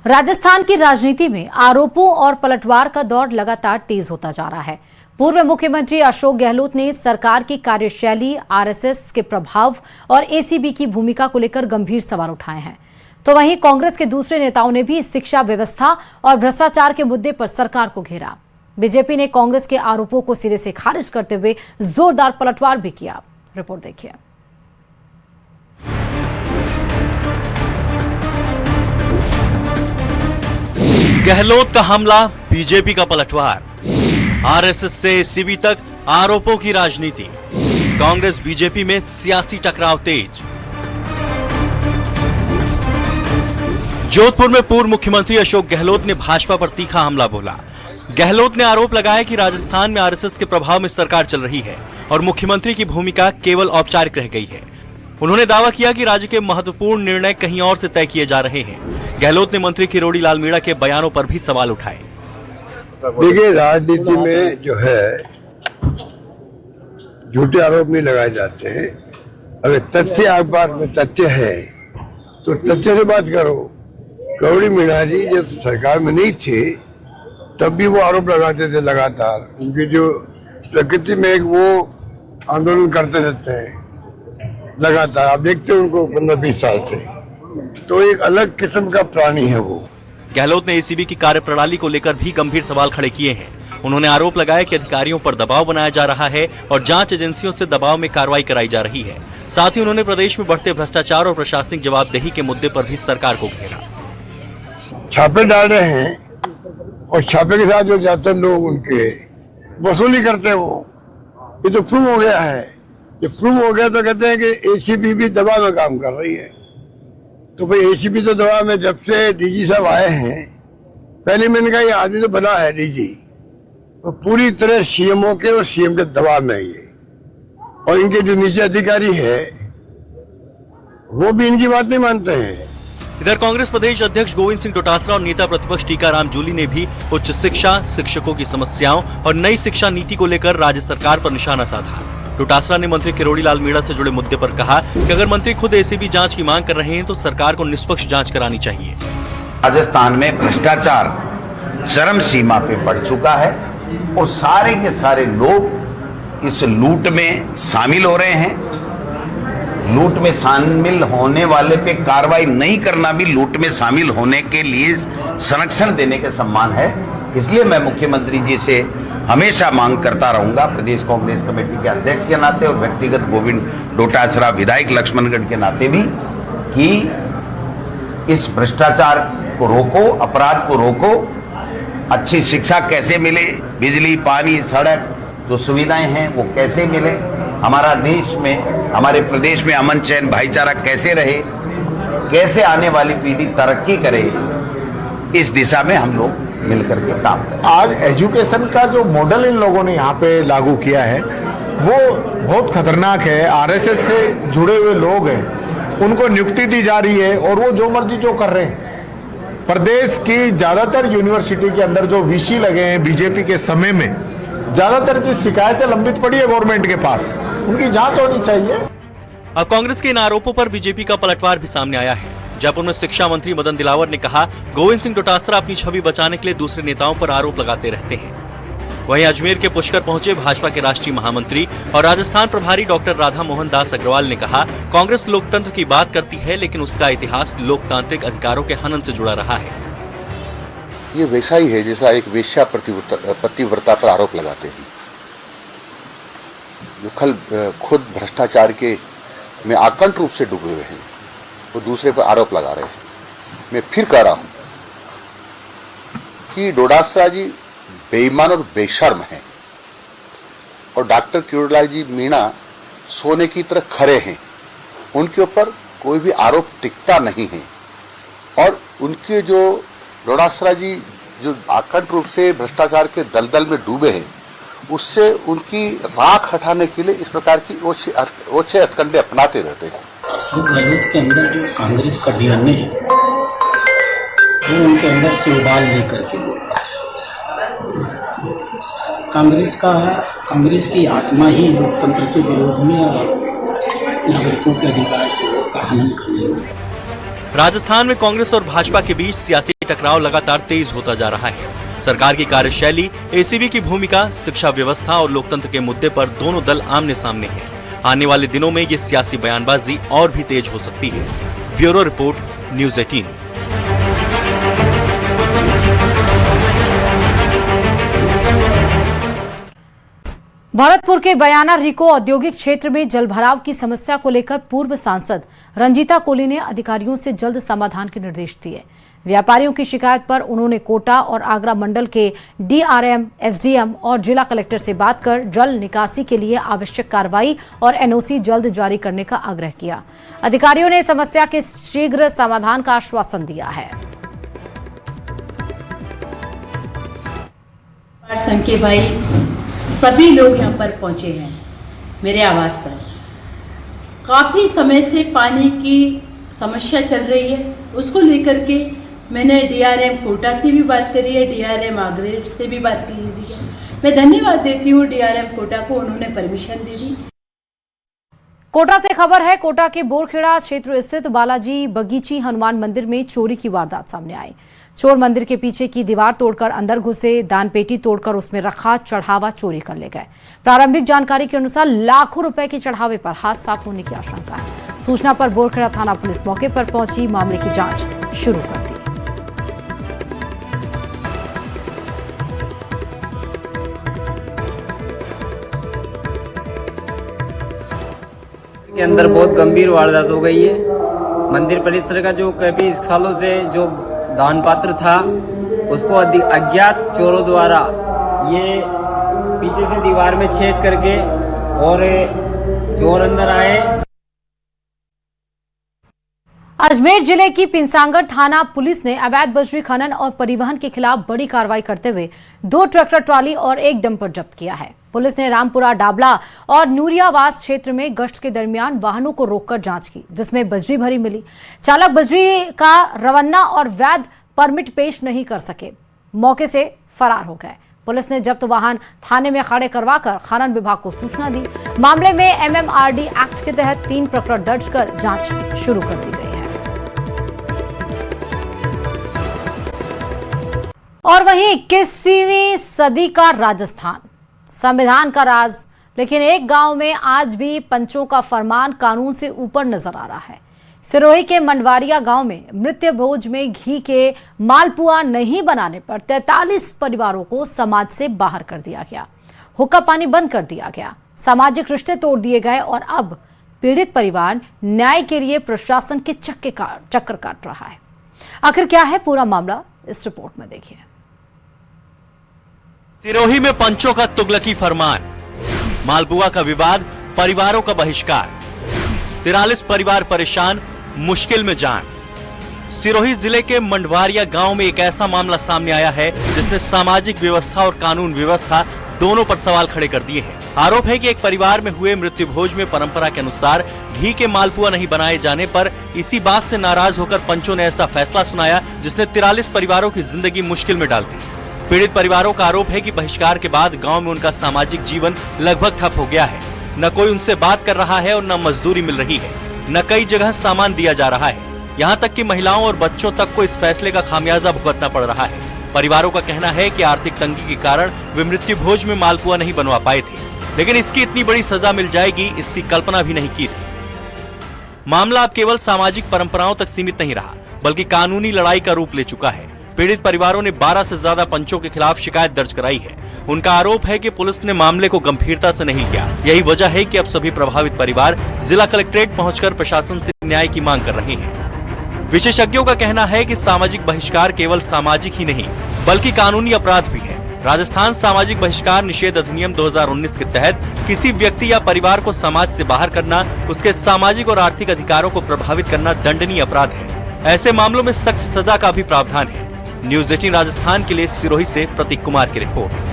राजस्थान की राजनीति में आरोपों और पलटवार का दौर लगातार तेज होता जा रहा है। पूर्व मुख्यमंत्री अशोक गहलोत ने सरकार की कार्यशैली, आरएसएस के प्रभाव और एसीबी की भूमिका को लेकर गंभीर सवाल उठाए हैं। तो वहीं कांग्रेस के दूसरे नेताओं ने भी शिक्षा व्यवस्था और भ्रष्टाचार के मुद्दे पर सरकार को घेरा। बीजेपी ने कांग्रेस के आरोपों को सिरे से खारिज करते हुए जोरदार पलटवार भी किया। रिपोर्ट देखिए। गहलोत का हमला, बीजेपी का पलटवार, आरएसएस से एसीबी तक आरोपों की राजनीति, कांग्रेस बीजेपी में सियासी टकराव तेज। जोधपुर में पूर्व मुख्यमंत्री अशोक गहलोत ने भाजपा पर तीखा हमला बोला। गहलोत ने आरोप लगाया कि राजस्थान में आरएसएस के प्रभाव में सरकार चल रही है और मुख्यमंत्री की भूमिका केवल औपचारिक रह गई है। उन्होंने दावा किया कि राज्य के महत्वपूर्ण निर्णय कहीं और से तय किए जा रहे हैं। गहलोत ने मंत्री किरोड़ी लाल मीणा के बयानों पर भी सवाल उठाए। देखिए, राजनीति में जो है झूठे आरोप नहीं लगाए जाते हैं। अगर तथ्य अखबार में तथ्य है तो तथ्य से बात करो। किरोड़ी मीणा जी जब सरकार में नहीं थे तब भी वो आरोप लगाते थे लगातार। उनकी जो प्रकृति में एक वो आंदोलन करते रहते हैं लगातार। आप देखते हो उनको 15-20 साल से, तो एक अलग किस्म का प्राणी है वो। गहलोत ने एसीबी की कार्यप्रणाली को लेकर भी गंभीर सवाल खड़े किए हैं। उन्होंने आरोप लगाया कि अधिकारियों पर दबाव बनाया जा रहा है और जांच एजेंसियों से दबाव में कार्रवाई कराई जा रही है। साथ ही उन्होंने प्रदेश में बढ़ते भ्रष्टाचार और प्रशासनिक जवाबदेही के मुद्दे पर भी सरकार को घेरा। छापे डाल रहे हैं और छापे के साथ जो जाते हैं लोग उनके वसूली करते हैं। वो ये तो प्रूव हो गया है। जब प्रूव हो गया तो कहते हैं कि एसीबी भी दबाव में काम कर रही है। तो भाई एसीबी तो दबाव में जब से डीजी साहब आए हैं, पहले मैंने कहा ये आदमी तो बना है डीजी, तो पूरी तरह सीएमओ के और सीएम के दबाव में है ये। और इनके जो नीचे अधिकारी है वो भी इनकी बात नहीं मानते हैं। इधर कांग्रेस प्रदेश अध्यक्ष गोविंद सिंह डोटासरा और नेता प्रतिपक्ष टीकाराम जूली ने भी उच्च शिक्षा, शिक्षकों की समस्याओं और नई शिक्षा नीति को लेकर राज्य सरकार पर निशाना साधा। डोटासरा ने मंत्री किरोड़ी लाल मीणा से जुड़े मुद्दे पर कहा कि अगर मंत्री खुद एसीबी जांच की मांग कर रहे हैं तो सरकार को निष्पक्ष जांच करानी चाहिए। राजस्थान में भ्रष्टाचार चरम सीमा पे बढ़ चुका है और सारे के सारे लोग इस लूट में शामिल हो रहे हैं। लूट में शामिल होने वाले पे कार्रवाई नहीं करना भी लूट में शामिल होने के लिए संरक्षण देने के समान है। इसलिए मैं मुख्यमंत्री जी से हमेशा मांग करता रहूंगा, प्रदेश कांग्रेस कमेटी के अध्यक्ष के नाते और व्यक्तिगत गोविंद डोटासरा विधायक लक्ष्मणगढ़ के नाते भी, कि इस भ्रष्टाचार को रोको, अपराध को रोको। अच्छी शिक्षा कैसे मिले, बिजली, पानी, सड़क जो सुविधाएं हैं वो कैसे मिले, हमारा देश में, हमारे प्रदेश में अमन चैन भाईचारा कैसे रहे, कैसे आने वाली पीढ़ी तरक्की करे, इस दिशा में हम लोग मिलकर के काम करें। आज एजुकेशन का जो मॉडल इन लोगों ने यहाँ पे लागू किया है वो बहुत खतरनाक है। आरएसएस से जुड़े हुए लोग हैं, उनको नियुक्ति दी जा रही है और वो जो मर्जी जो कर रहे हैं। प्रदेश की ज्यादातर यूनिवर्सिटी के अंदर जो वीसी लगे हैं बीजेपी के समय में, ज्यादातर की शिकायतें लंबित पड़ी है गवर्नमेंट के पास, उनकी जांच होनी चाहिए। अब कांग्रेस के इन आरोपों पर बीजेपी का पलटवार भी सामने आया है। जयपुर में शिक्षा मंत्री मदन दिलावर ने कहा, गोविंद सिंह डोटासरा अपनी छवि बचाने के लिए दूसरे नेताओं पर आरोप लगाते रहते हैं। वहीं अजमेर के पुष्कर पहुंचे भाजपा के राष्ट्रीय महामंत्री और राजस्थान प्रभारी डॉक्टर राधा मोहन दास अग्रवाल ने कहा, कांग्रेस लोकतंत्र की बात करती है लेकिन उसका इतिहास लोकतांत्रिक अधिकारों के हनन से जुड़ा रहा है। ये वैसा ही है जैसा एक वेश्या पतिव्रता पर आरोप लगाते हैं, जो खुद भ्रष्टाचार के में आकंठ रूप से डूबे हुए हैं, वो दूसरे पर आरोप लगा रहे हैं। मैं फिर कह रहा हूं कि डोटासरा जी बेईमान और बेशर्म हैं और डॉक्टर किरोड़ी लाल जी मीणा सोने की तरह खरे हैं। उनके ऊपर कोई भी आरोप टिकता नहीं है और उनके जो डोटासरा जी जो आकंठ रूप से भ्रष्टाचार के दलदल में डूबे हैं, उससे उनकी राख हटाने के लिए इस प्रकार की ओछे हथकंडे अपनाते रहते हैं। अशोक गहलोत के अंदर जो कांग्रेस का डीएनए है वो उनके अंदर से उबाल लेकर के बोल रहा है। कांग्रेस की आत्मा ही लोकतंत्र के विरोध में और नागरिकों के अधिकार को का हनन करने में। राजस्थान में कांग्रेस और भाजपा के बीच सियासी टकराव लगातार तेज होता जा रहा है। सरकार की कार्यशैली, एसीबी की भूमिका, शिक्षा व्यवस्था और लोकतंत्र के मुद्दे पर दोनों दल आमने सामने हैं। आने वाले दिनों में ये सियासी बयानबाजी और भी तेज हो सकती है। Bureau report, news 18। भरतपुर के बयाना रिको औद्योगिक क्षेत्र में जलभराव की समस्या को लेकर पूर्व सांसद रंजीता कोली ने अधिकारियों से जल्द समाधान के निर्देश दिए। व्यापारियों की शिकायत पर उन्होंने कोटा और आगरा मंडल के डीआरएम, एसडीएम और जिला कलेक्टर से बात कर जल निकासी के लिए आवश्यक कार्रवाई और एनओसी जल्द जारी करने का आग्रह किया। अधिकारियों ने समस्या के शीघ्र समाधान का आश्वासन दिया है। संघ के भाई सभी लोग यहाँ पर पहुँचे हैं मेरे आवास पर। काफ़ी समय से पानी की समस्या चल रही है, उसको लेकर के मैंने डीआरएम कोटा से भी बात करी है, डीआरएम आगरा से भी बात की है। मैं धन्यवाद देती हूँ डीआरएम कोटा को, उन्होंने परमिशन दे दी। कोटा से खबर है, कोटा के बोरखेड़ा क्षेत्र स्थित बालाजी बगीची हनुमान मंदिर में चोरी की वारदात सामने आई। चोर मंदिर के पीछे की दीवार तोड़कर अंदर घुसे, दानपेटी तोड़कर उसमें रखा चढ़ावा चोरी कर ले गए। प्रारंभिक जानकारी के अनुसार लाखों रुपए के चढ़ावे पर हाथ साफ होने की आशंका है। सूचना पर बोरखेड़ा थाना पुलिस मौके पर पहुंची, मामले की जांच शुरू कर दी। के अंदर बहुत गंभीर वारदात हो गई है। मंदिर परिसर का जो काफी सालों से जो दान पात्र था, उसको अज्ञात चोरों द्वारा ये पीछे से दीवार में छेद करके और चोर अंदर आए। अजमेर जिले की पिंसांगढ़ थाना पुलिस ने अवैध बजरी खनन और परिवहन के खिलाफ बड़ी कार्रवाई करते हुए 2 ट्रैक्टर ट्रॉली और 1 डंपर जब्त किया है। पुलिस ने रामपुरा, डाबला और नूरियावास क्षेत्र में गश्त के दरमियान वाहनों को रोककर जांच की, जिसमें बजरी भरी मिली। चालक बजरी का रवाना और वैध परमिट पेश नहीं कर सके, मौके से फरार हो गए। पुलिस ने जब्त वाहन थाने में खड़े करवाकर खनन विभाग को सूचना दी। मामले में एमएमआरडी एक्ट के तहत 3 प्रकरण दर्ज कर जांच शुरू कर दी गई है। और वहीं 21वीं सदी का राजस्थान, संविधान का राज, लेकिन एक गांव में आज भी पंचों का फरमान कानून से ऊपर नजर आ रहा है। सिरोही के मंडवारिया गांव में मृत्यु भोज में घी के मालपुआ नहीं बनाने पर 43 परिवारों को समाज से बाहर कर दिया गया। हुक्का पानी बंद कर दिया गया, सामाजिक रिश्ते तोड़ दिए गए और अब पीड़ित परिवार न्याय के लिए प्रशासन के चक्कर काट रहा है। आखिर क्या है पूरा मामला, इस रिपोर्ट में देखिए। सिरोही में पंचों का तुगलकी फरमान, मालपुआ का विवाद, परिवारों का बहिष्कार, 43 परिवार परेशान, मुश्किल में जान। सिरोही जिले के मंडवारिया गांव में एक ऐसा मामला सामने आया है जिसने सामाजिक व्यवस्था और कानून व्यवस्था दोनों पर सवाल खड़े कर दिए हैं। आरोप है कि एक परिवार में हुए मृत्यु भोज में परंपरा के अनुसार घी के मालपुआ नहीं बनाए जाने पर इसी बात से नाराज होकर पंचों ने ऐसा फैसला सुनाया जिसने 43 परिवारों की जिंदगी मुश्किल में डाल दी। पीड़ित परिवारों का आरोप है कि बहिष्कार के बाद गांव में उनका सामाजिक जीवन लगभग ठप हो गया है। न कोई उनसे बात कर रहा है और न मजदूरी मिल रही है, न कई जगह सामान दिया जा रहा है। यहाँ तक कि महिलाओं और बच्चों तक को इस फैसले का खामियाजा भुगतना पड़ रहा है। परिवारों का कहना है कि आर्थिक तंगी के कारण वे मृत्यु भोज में मालपुआ नहीं बनवा पाए थे, लेकिन इसकी इतनी बड़ी सजा मिल जाएगी इसकी कल्पना भी नहीं की थी। मामला अब केवल सामाजिक परंपराओं तक सीमित नहीं रहा, बल्कि कानूनी लड़ाई का रूप ले चुका है। पीड़ित परिवारों ने 12 से ज्यादा पंचों के खिलाफ शिकायत दर्ज कराई है। उनका आरोप है कि पुलिस ने मामले को गंभीरता से नहीं लिया। यही वजह है कि अब सभी प्रभावित परिवार जिला कलेक्ट्रेट पहुंचकर प्रशासन से न्याय की मांग कर रहे हैं। विशेषज्ञों का कहना है कि सामाजिक बहिष्कार केवल सामाजिक ही नहीं बल्कि कानूनी अपराध भी है। राजस्थान सामाजिक बहिष्कार निषेध अधिनियम 2019 के तहत किसी व्यक्ति या परिवार को समाज से बाहर करना, उसके सामाजिक और आर्थिक अधिकारों को प्रभावित करना दंडनीय अपराध है। ऐसे मामलों में सख्त सजा का भी प्रावधान है। न्यूज़ 18 राजस्थान के लिए सिरोही से प्रतीक कुमार की रिपोर्ट।